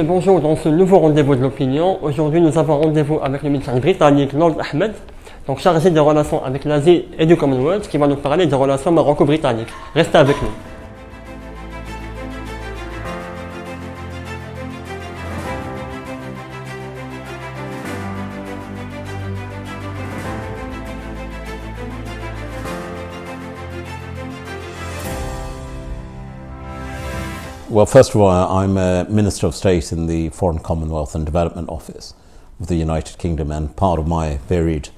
Bonjour, dans ce nouveau rendez-vous de l'opinion, aujourd'hui nous avons rendez-vous avec le ministre britannique Lord Ahmad, donc chargé des relations avec l'Asie et du Commonwealth, qui va nous parler des relations maroco-britanniques. Restez avec nous. Well, first of all, I'm a Minister of State in the Foreign Commonwealth and Development Office of the United Kingdom, and part of my varied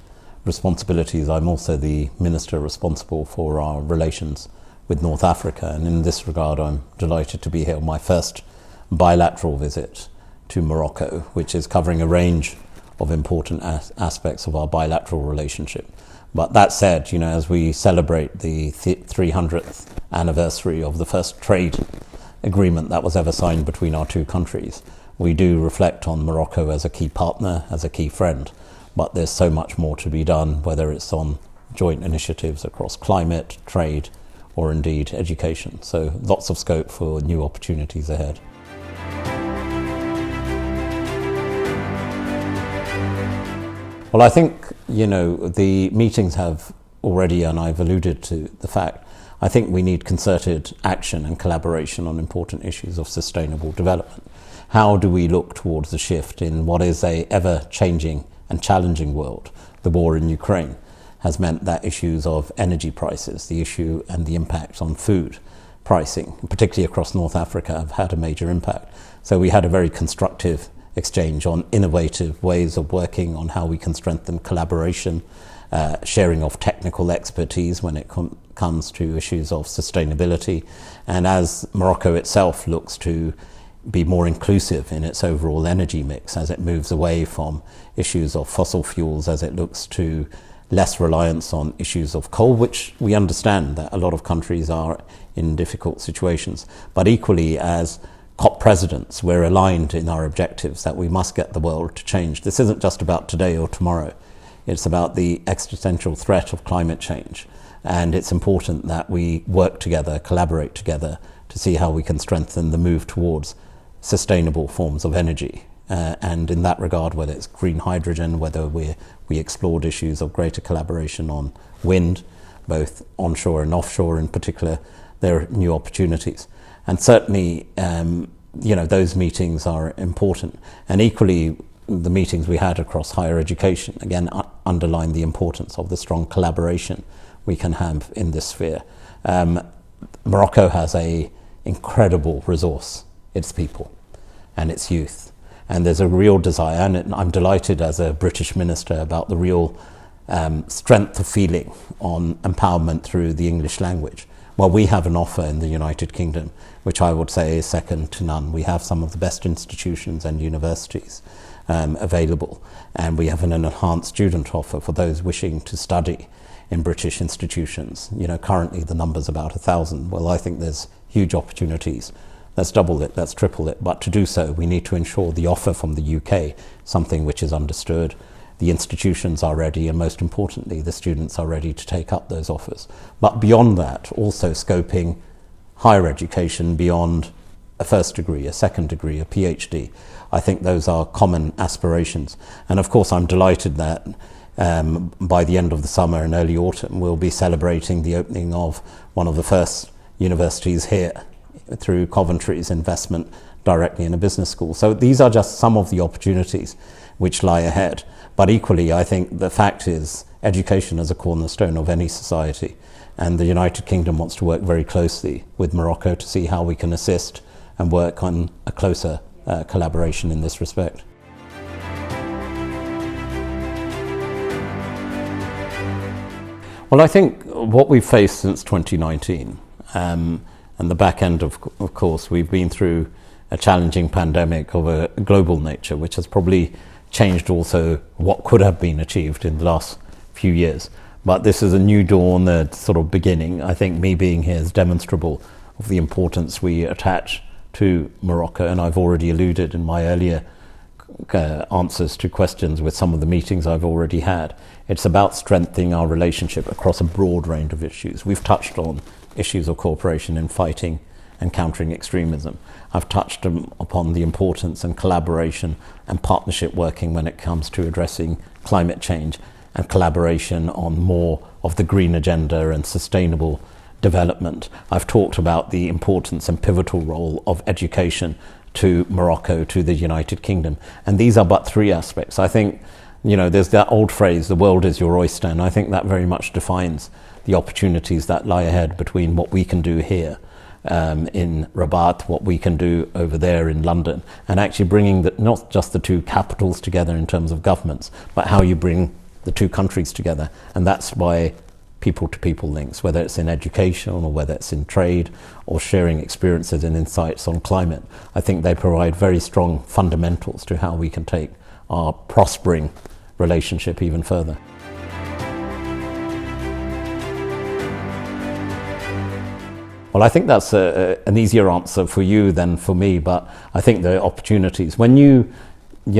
responsibilities, I'm also the Minister responsible for our relations with North Africa, and in this regard I'm delighted to be here on my first bilateral visit to Morocco, which is covering a range of important aspects of our bilateral relationship. But that said, as we celebrate the 300th anniversary of the first trade agreement that was ever signed between our two countries, we do reflect on Morocco as a key partner, as a key friend, but there's so much more to be done, whether it's on joint initiatives across climate, trade, or indeed education. So lots of scope for new opportunities ahead. Well, I think, the meetings have already, and I've alluded to the fact, I think we need concerted action and collaboration on important issues of sustainable development. How do we look towards the shift in what is a ever-changing and challenging world? The war in Ukraine has meant that issues of energy prices, the issue and the impact on food pricing, particularly across North Africa, have had a major impact. So we had a very constructive exchange on innovative ways of working on how we can strengthen collaboration, sharing of technical expertise when it comes to issues of sustainability. And as Morocco itself looks to be more inclusive in its overall energy mix, as it moves away from issues of fossil fuels, as it looks to less reliance on issues of coal, which we understand that a lot of countries are in difficult situations. But equally, as COP presidents, we're aligned in our objectives that we must get the world to change. This isn't just about today or tomorrow. It's about the existential threat of climate change. And it's important that we work together, collaborate together to see how we can strengthen the move towards sustainable forms of energy. And in that regard, whether it's green hydrogen, whether we explored issues of greater collaboration on wind, both onshore and offshore in particular, there are new opportunities. And certainly, those meetings are important. And equally, the meetings we had across higher education, again, underline the importance of the strong collaboration we can have in this sphere. Morocco has an incredible resource, its people and its youth. And there's a real desire, and I'm delighted as a British minister about the real strength of feeling on empowerment through the English language. Well, we have an offer in the United Kingdom, which I would say is second to none. We have some of the best institutions and universities available, and we have an enhanced student offer for those wishing to study in British institutions. Currently the number's about 1,000. Well, I think there's huge opportunities. Let's double it, let's triple it. But to do so, we need to ensure the offer from the UK, something which is understood. The institutions are ready, and most importantly, the students are ready to take up those offers. But beyond that, also scoping higher education beyond a first degree, a second degree, a PhD. I think those are common aspirations. And of course, I'm delighted that by the end of the summer and early autumn, we'll be celebrating the opening of one of the first universities here through Coventry's investment directly in a business school. So these are just some of the opportunities which lie ahead. But equally, I think the fact is education is a cornerstone of any society. And the United Kingdom wants to work very closely with Morocco to see how we can assist and work on a closer collaboration in this respect. Well, I think what we've faced since 2019, and the back end of course, we've been through a challenging pandemic of a global nature, which has probably changed also what could have been achieved in the last few years. But this is a new dawn, a sort of beginning. I think me being here is demonstrable of the importance we attach to Morocco, and I've already alluded in my earlier answers to questions with some of the meetings I've already had. It's about strengthening our relationship across a broad range of issues. We've touched on issues of cooperation in fighting and countering extremism. I've touched upon the importance and collaboration and partnership working when it comes to addressing climate change and collaboration on more of the green agenda and sustainable development. I've talked about the importance and pivotal role of education to Morocco, to the United Kingdom. And these are but three aspects. I think, there's that old phrase, the world is your oyster, and I think that very much defines the opportunities that lie ahead between what we can do here in Rabat, what we can do over there in London, and actually bringing not just the two capitals together in terms of governments, but how you bring the two countries together. And that's why people-to-people links, whether it's in education or whether it's in trade or sharing experiences and insights on climate, I think they provide very strong fundamentals to how we can take our prospering relationship even further. Well, I think that's an easier answer for you than for me, but I think there are opportunities. When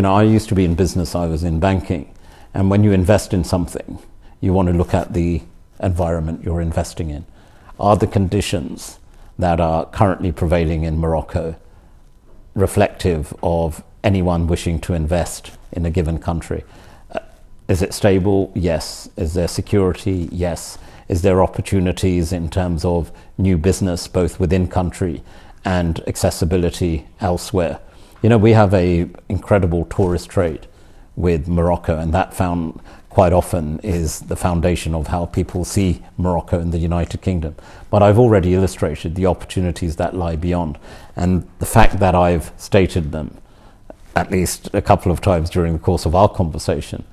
I used to be in business, I was in banking, and when you invest in something, you want to look at the environment you're investing in. Are the conditions that are currently prevailing in Morocco reflective of anyone wishing to invest in a given country? Is it stable? Yes. Is there security? Yes. Is there opportunities in terms of new business, both within country and accessibility elsewhere? We have an incredible tourist trade with Morocco, and that found quite often is the foundation of how people see Morocco and the United Kingdom. But I've already illustrated the opportunities that lie beyond, and the fact that I've stated them at least a couple of times during the course of our conversation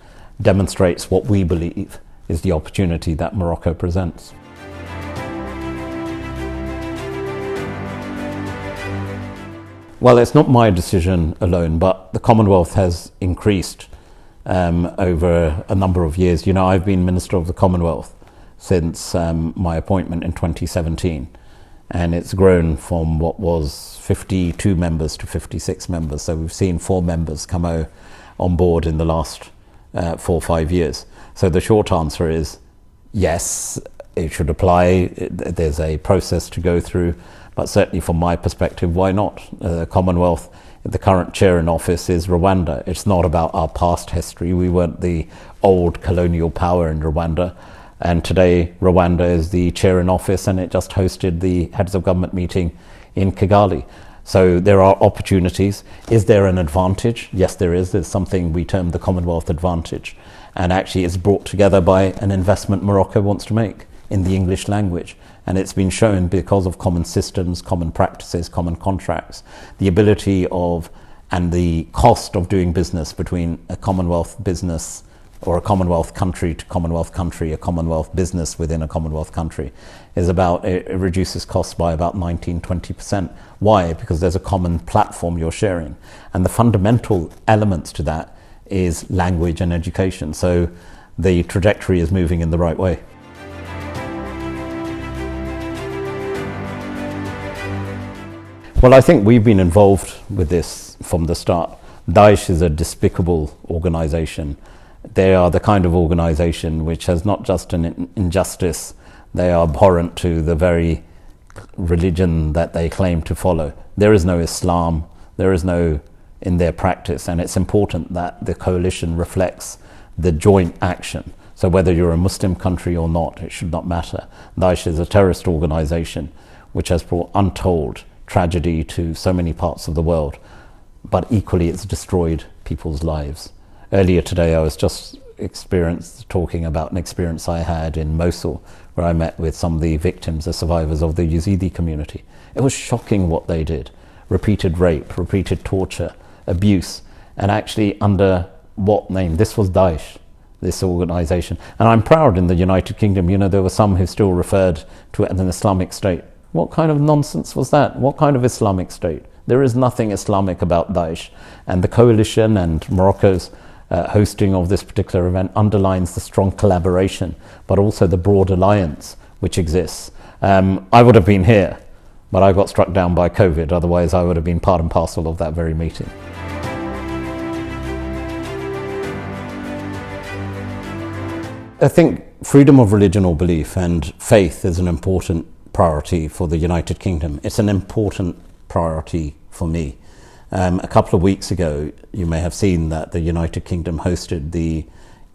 demonstrates what we believe is the opportunity that Morocco presents. Well, it's not my decision alone, but the Commonwealth has increased over a number of years. I've been Minister of the Commonwealth since my appointment in 2017, and it's grown from what was 52 members to 56 members. So we've seen 4 members come on board in the last 4 or 5 years. So the short answer is yes, it should apply. There's a process to go through, but certainly from my perspective, why not? Commonwealth, the current chair in office is Rwanda. It's not about our past history. We weren't the old colonial power in Rwanda. And today, Rwanda is the chair in office, and it just hosted the heads of government meeting in Kigali. So there are opportunities. Is there an advantage? Yes, there is. There's something we term the Commonwealth advantage. And actually it's brought together by an investment Morocco wants to make in the English language. And it's been shown because of common systems, common practices, common contracts, the ability of and the cost of doing business between a Commonwealth business or a Commonwealth country to Commonwealth country, a Commonwealth business within a Commonwealth country, is it reduces costs by about 19-20%. Why? Because there's a common platform you're sharing. And the fundamental elements to that is language and education. So the trajectory is moving in the right way. Well, I think we've been involved with this from the start. Daesh is a despicable organization. They are the kind of organization which has not just an injustice, they are abhorrent to the very religion that they claim to follow. There is no Islam, there is no in their practice, and it's important that the coalition reflects the joint action. So whether you're a Muslim country or not, it should not matter. Daesh is a terrorist organization which has brought untold tragedy to so many parts of the world, but equally it's destroyed people's lives. Earlier today I was just talking about an experience I had in Mosul, where I met with some of the victims, the survivors of the Yazidi community. It was shocking what they did. Repeated rape, repeated torture, abuse, and actually under what name? This was Daesh, this organization. And I'm proud in the United Kingdom, there were some who still referred to it as an Islamic state. What kind of nonsense was that? What kind of Islamic state? There is nothing Islamic about Daesh. And the coalition and Morocco's hosting of this particular event underlines the strong collaboration, but also the broad alliance which exists. I would have been here, but I got struck down by COVID. Otherwise, I would have been part and parcel of that very meeting. I think freedom of religion or belief and faith is an important priority for the United Kingdom. It's an important priority for me. A couple of weeks ago, you may have seen that the United Kingdom hosted the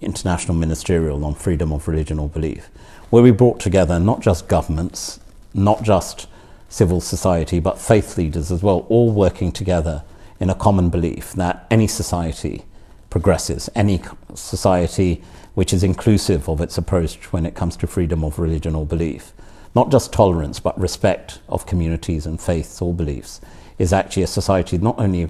International Ministerial on Freedom of Religion or Belief, where we brought together not just governments, not just civil society, but faith leaders as well, all working together in a common belief that any society progresses, any society which is inclusive of its approach when it comes to freedom of religion or belief, not just tolerance, but respect of communities and faiths or beliefs, is actually a society that not only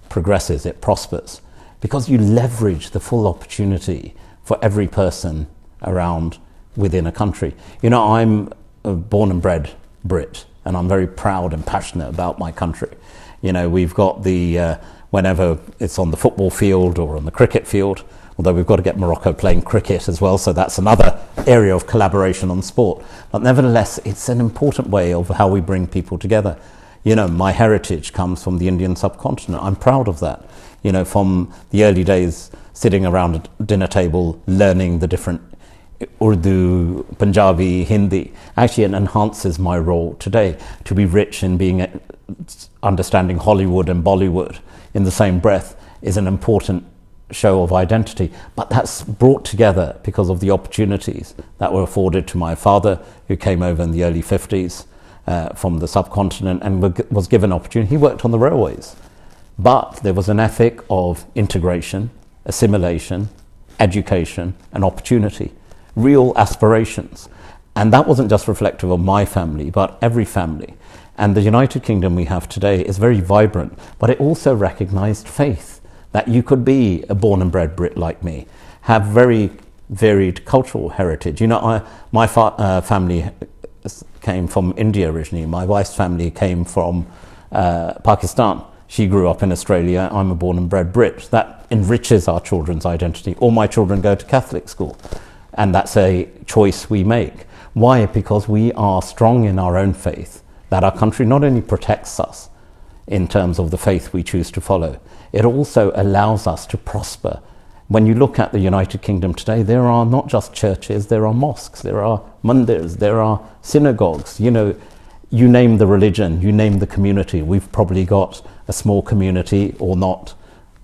progresses, it prospers, because you leverage the full opportunity for every person around within a country. You know, I'm a born and bred Brit, and I'm very proud and passionate about my country. You know, we've got the, whenever it's on the football field or on the cricket field, although we've got to get Morocco playing cricket as well, so that's another area of collaboration on sport. But nevertheless, it's an important way of how we bring people together. You know, my heritage comes from the Indian subcontinent. I'm proud of that. You know, from the early days, sitting around a dinner table, learning the different Urdu, Punjabi, Hindi. Actually, it enhances my role today to be rich in being understanding Hollywood and Bollywood in the same breath is an important show of identity. But that's brought together because of the opportunities that were afforded to my father, who came over in the early 50s. From the subcontinent and was given opportunity. He worked on the railways, but there was an ethic of integration, assimilation, education and opportunity, real aspirations. And that wasn't just reflective of my family, but every family. And the United Kingdom we have today is very vibrant, but it also recognized faith, that you could be a born and bred Brit like me, have very varied cultural heritage. You know, my family came from India originally. My wife's family came from Pakistan. She grew up in Australia. I'm a born and bred Brit. That enriches our children's identity. All my children go to Catholic school, and that's a choice we make. Why? Because we are strong in our own faith, that our country not only protects us in terms of the faith we choose to follow, it also allows us to prosper. When you look at the United Kingdom today, there are not just churches, there are mosques, there are mandirs, there are synagogues. You know, you name the religion, you name the community. We've probably got a small community or not,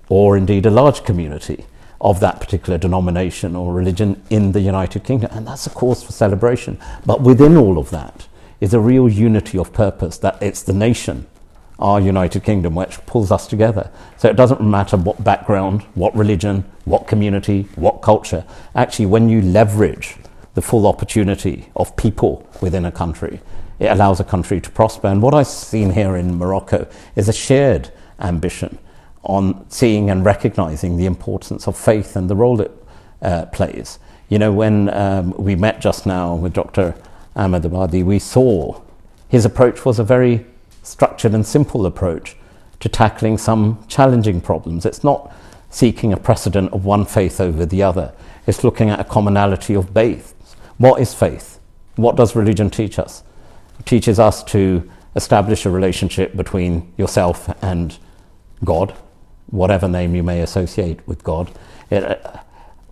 or indeed a large community of that particular denomination or religion in the United Kingdom. And that's a cause for celebration. But within all of that is a real unity of purpose, that it's the nation, our United Kingdom, which pulls us together. So it doesn't matter what background, what religion, what community, what culture. Actually, when you leverage the full opportunity of people within a country, it allows a country to prosper. And what I've seen here in Morocco is a shared ambition on seeing and recognizing the importance of faith and the role it plays. You know, when we met just now with Dr. Ahmad Abadi, we saw his approach was a very structured and simple approach to tackling some challenging problems. It's not seeking a precedent of one faith over the other. It's looking at a commonality of faiths. What is faith? What does religion teach us? It teaches us to establish a relationship between yourself and God, whatever name you may associate with God. It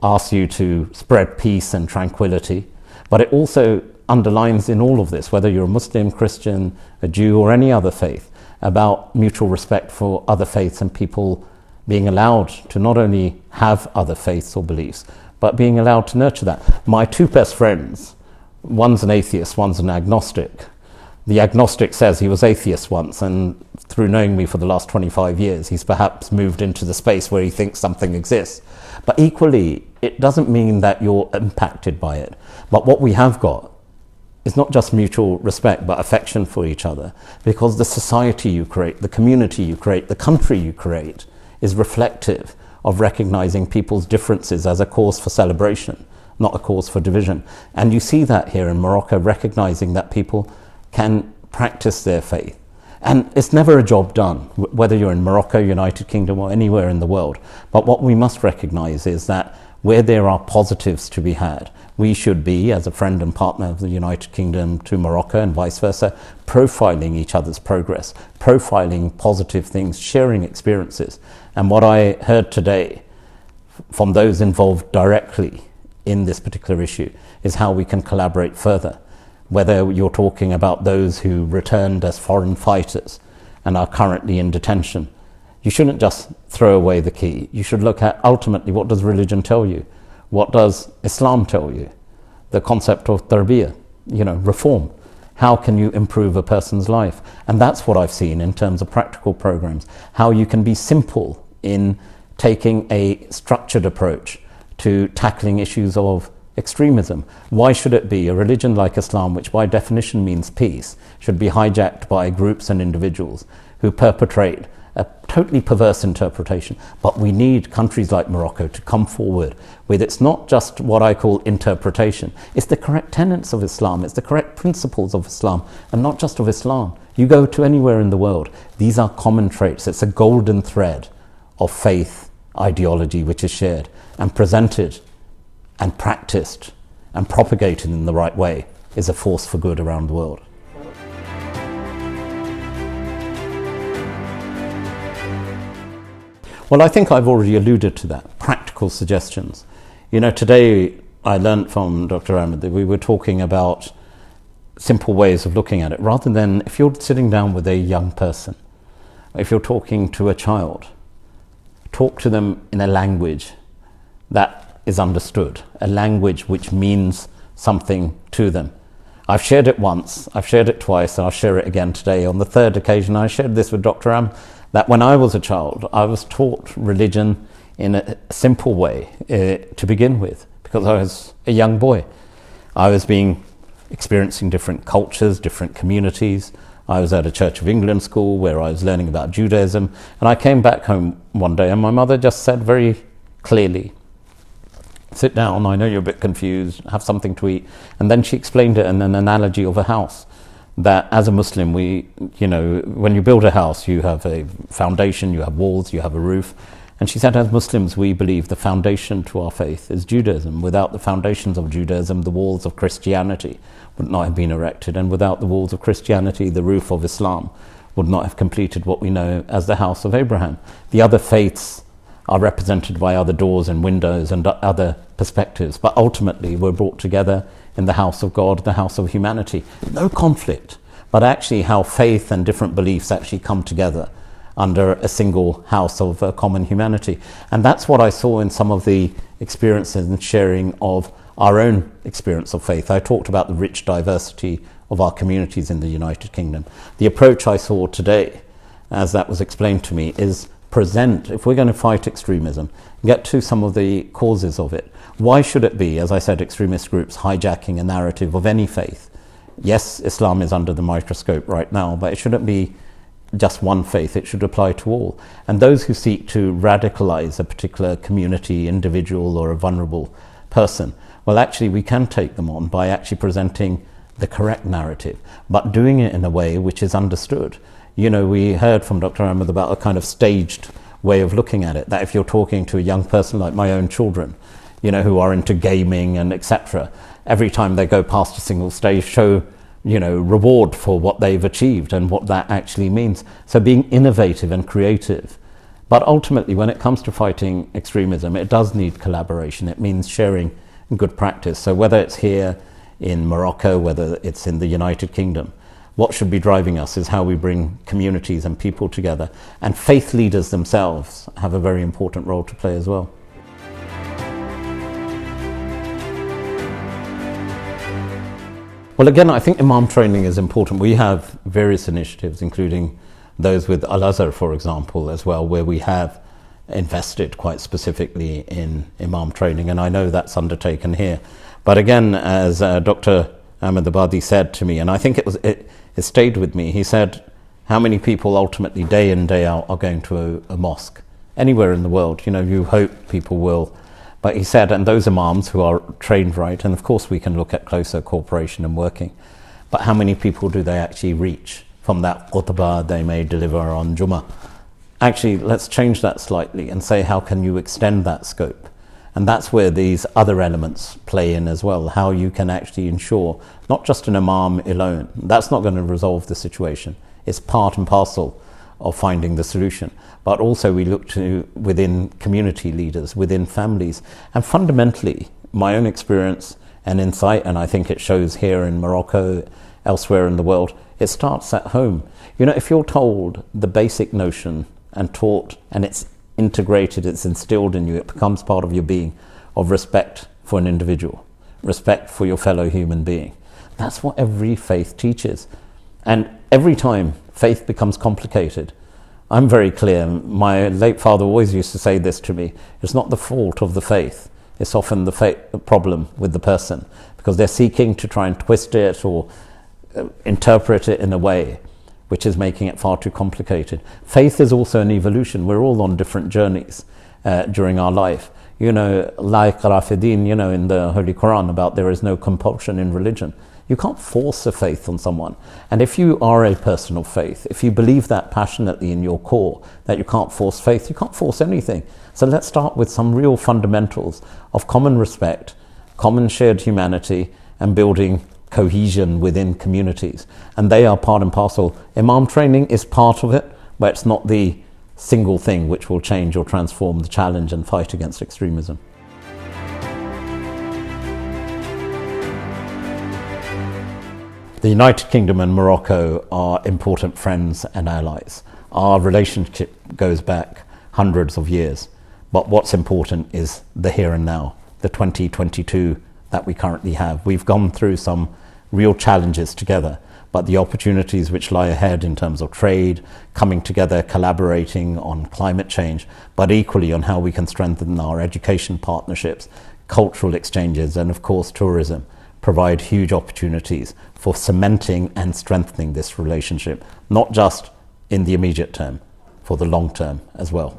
asks you to spread peace and tranquility, but it also underlines in all of this, whether you're a Muslim, Christian, a Jew or any other faith, about mutual respect for other faiths and people being allowed to not only have other faiths or beliefs, but being allowed to nurture that. My two best friends, one's an atheist, one's an agnostic. The agnostic says he was atheist once, and through knowing me for the last 25 years, he's perhaps moved into the space where he thinks something exists. But equally, it doesn't mean that you're impacted by it. But what we have got is not just mutual respect, but affection for each other, because the society you create, the community you create, the country you create is reflective of recognizing people's differences as a cause for celebration, not a cause for division. And you see that here in Morocco, recognizing that people can practice their faith. And it's never a job done, whether you're in Morocco, United Kingdom, or anywhere in the world. But what we must recognize is that where there are positives to be had, we should be, as a friend and partner of the United Kingdom to Morocco and vice versa, profiling each other's progress, profiling positive things, sharing experiences. And what I heard today from those involved directly in this particular issue is how we can collaborate further. whether you're talking about those who returned as foreign fighters and are currently in detention, you shouldn't just throw away the key. You should look at ultimately, what does religion tell you? What does Islam tell you? The concept of tarbiyah, reform. How can you improve a person's life? And that's what I've seen in terms of practical programs, how you can be simple in taking a structured approach to tackling issues of extremism. Why should it be a religion like Islam, which by definition means peace, should be hijacked by groups and individuals who perpetrate a totally perverse interpretation? But we need countries like Morocco to come forward with, it's not just what I call interpretation, it's the correct tenets of Islam, it's the correct principles of Islam, and not just of Islam. You go to anywhere in the world, these are common traits. It's a golden thread of faith ideology which is shared and presented and practiced and propagated in the right way is a force for good around the world. Well, I think I've already alluded to that. Practical suggestions. Today I learned from Dr. Ahmad that we were talking about simple ways of looking at it, rather than if you're sitting down with a young person, if you're talking to a child, talk to them in a language that is understood, a language which means something to them. I've shared it once, I've shared it twice, and I'll share it again today. On the third occasion, I shared this with Dr. that when I was a child, I was taught religion in a simple way to begin with, because I was a young boy. I was experiencing different cultures, different communities. I was at a Church of England school where I was learning about Judaism, and I came back home one day and my mother just said very clearly, "Sit down, I know you're a bit confused, have something to eat." And then she explained it in an analogy of a house, that as a Muslim, when you build a house, you have a foundation, you have walls, you have a roof. And she said, as Muslims, we believe the foundation to our faith is Judaism. Without the foundations of Judaism, the walls of Christianity would not have been erected. And without the walls of Christianity, the roof of Islam would not have completed what we know as the house of Abraham. The other faiths are represented by other doors and windows and other perspectives, but ultimately we're brought together in the house of God, the house of humanity. No conflict, but actually how faith and different beliefs actually come together under a single house of common humanity. And that's what I saw in some of the experiences and sharing of our own experience of faith. I talked about the rich diversity of our communities in the United Kingdom. The approach I saw today, as that was explained to me, is present, if we're going to fight extremism, get to some of the causes of it. Why should it be, as I said, extremist groups hijacking a narrative of any faith? Yes, Islam is under the microscope right now, but it shouldn't be just one faith, it should apply to all. And those who seek to radicalize a particular community, individual, or a vulnerable person, well, actually we can take them on by actually presenting the correct narrative, but doing it in a way which is understood. We heard from Dr. Ahmad about a kind of staged way of looking at it, that if you're talking to a young person like my own children, who are into gaming and etc., every time they go past a single stage, show reward for what they've achieved and what that actually means. So being innovative and creative. But ultimately, when it comes to fighting extremism, it does need collaboration. It means sharing good practice. So whether it's here in Morocco, whether it's in the United Kingdom, what should be driving us is how we bring communities and people together. And faith leaders themselves have a very important role to play as well. Well, again, I think Imam training is important. We have various initiatives, including those with Al-Azhar, for example, as well, where we have invested quite specifically in Imam training, and I know that's undertaken here. But again, as Dr. Ahmad Abadi said to me, and I think it stayed with me, he said, how many people ultimately day in, day out are going to a mosque? Anywhere in the world, you hope people will. But he said, and those imams who are trained right, and of course we can look at closer cooperation and working, but how many people do they actually reach from that khutbah they may deliver on Jummah? Actually, let's change that slightly and say, how can you extend that scope? And that's where these other elements play in as well, how you can actually ensure not just an imam alone. That's not going to resolve the situation. It's part and parcel of finding the solution. But also we look to within community leaders, within families. And fundamentally, my own experience and insight, and I think it shows here in Morocco, elsewhere in the world. It starts at home. You know, if you're told the basic notion and taught, and it's integrated, it's instilled in you, it becomes part of your being, of respect for an individual, respect for your fellow human being. That's what every faith teaches. And every time faith becomes complicated, I'm very clear. My late father always used to say this to me: it's not the fault of the faith, it's often the problem with the person, because they're seeking to try and twist it or interpret it in a way which is making it far too complicated. Faith is also an evolution. We're all on different journeys during our life. You know, la iqra fi din, you know, in the Holy Quran, about there is no compulsion in religion. You can't force a faith on someone. And if you are a person of faith, if you believe that passionately in your core, that you can't force faith, you can't force anything. So let's start with some real fundamentals of common respect, common shared humanity, and building cohesion within communities. And they are part and parcel. Imam training is part of it, but it's not the single thing which will change or transform the challenge and fight against extremism. The United Kingdom and Morocco are important friends and allies. Our relationship goes back hundreds of years, but what's important is the here and now, the 2022 that we currently have. We've gone through some real challenges together, but the opportunities which lie ahead in terms of trade, coming together, collaborating on climate change, but equally on how we can strengthen our education partnerships, cultural exchanges, and of course tourism, provide huge opportunities for cementing and strengthening this relationship, not just in the immediate term, for the long term as well.